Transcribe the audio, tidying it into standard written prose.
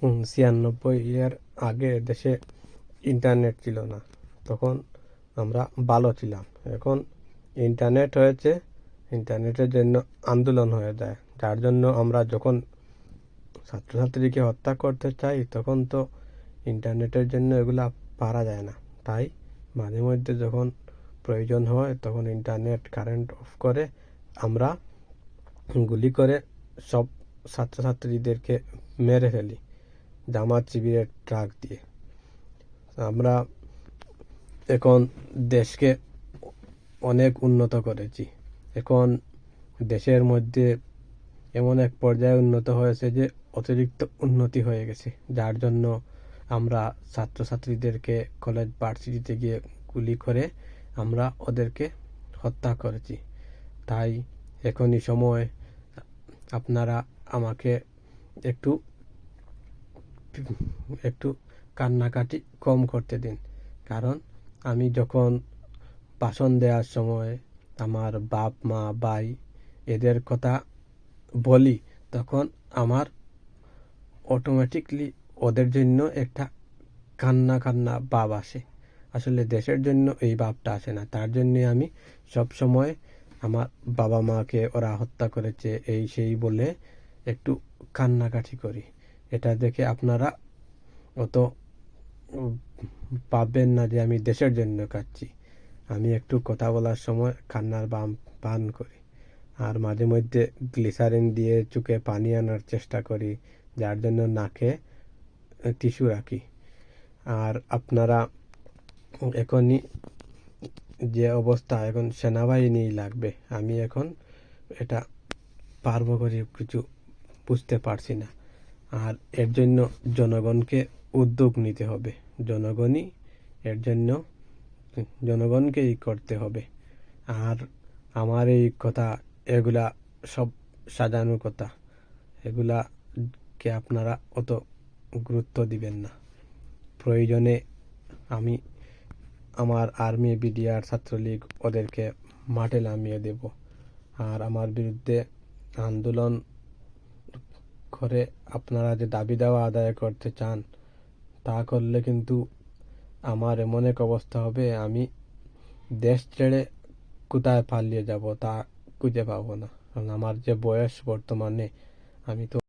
96 এর আগে দেশে ইন্টারনেট ছিল না, তখন আমরা ভালো ছিলাম। এখন ইন্টারনেট হয়েছে, ইন্টারনেটের জন্য আন্দোলন হয়ে যায়, যার জন্য আমরা যখন ছাত্রছাত্রীকে হত্যা করতে চাই তখন তো ইন্টারনেটের জন্য এগুলা পারা যায় না। তাই মাঝে মধ্যে যখন প্রয়োজন হয় তখন ইন্টারনেট কারেন্ট অফ করে আমরা গুলি করে সব ছাত্রছাত্রীদেরকে মেরে ফেলি জামাত শিবিরের ট্রাক দিয়ে। আমরা এখন দেশকে অনেক উন্নত করেছি। এখন দেশের মধ্যে এমন এক পর্যায়ে উন্নত হয়েছে যে অতিরিক্ত উন্নতি হয়ে গেছে, যার জন্য আমরা ছাত্রছাত্রীদেরকে কলেজ ভার্সিটিতে গিয়ে গুলি করে আমরা ওদেরকে হত্যা করেছি। তাই এখনই সময় আপনারা আমাকে একটু একটু কান্নাকাটি কম করতে দিন, কারণ আমি যখন ভাষণ দেওয়ার সময় আমার বাপ মা ভাই এদের কথা বলি তখন আমার অটোমেটিকলি ওদের জন্য একটা কান্না কান্না ভাব আসে। আসলে দেশের জন্য এই ভাবটা আসে না, তার জন্যে আমি সব সময় আমার বাবা মাকে ওরা হত্যা করেছে এই সেই বলে একটু কান্নাকাটি করি। এটা দেখে আপনারা অত ভাববেন না যে আমি দেশের জন্য কাঁদছি। আমি একটু কথা বলার সময় কান্নার বান করি, আর মাঝে মধ্যে গ্লিসারিন দিয়ে চোখে পানি আনার চেষ্টা করি, যার জন্য নাকে টিস্যু রাখি। আর আপনারা এখনই যে অবস্থা, এখন সেনাবাহিনী লাগবে, আমি এখন এটা পারবো করে কিছু বুঝতে পারছি না। আর এর জন্য জনগণকে উদ্যোগ নিতে হবে, জনগণই এর জন্য জনগণকেই করতে হবে। আর আমার এই কথা এগুলা সব সাজানো কথা, এগুলাকে আপনারা অত গুরুত্ব দিবেন না। প্রয়োজনে আমি আমার আর্মি বিডিআর ছাত্রলীগ ওদেরকে মাঠে নামিয়ে দেব। আর আমার বিরুদ্ধে আন্দোলন করে আপনারা যে দাবি দেওয়া আদায় করতে চান তা করলে কিন্তু আমার এমন এক অবস্থা হবে, আমি দেশ ছেড়ে কোথায় পালিয়ে যাব তা খুঁজে পাবো না। কারণ আমার যে বয়স বর্তমানে, আমি তো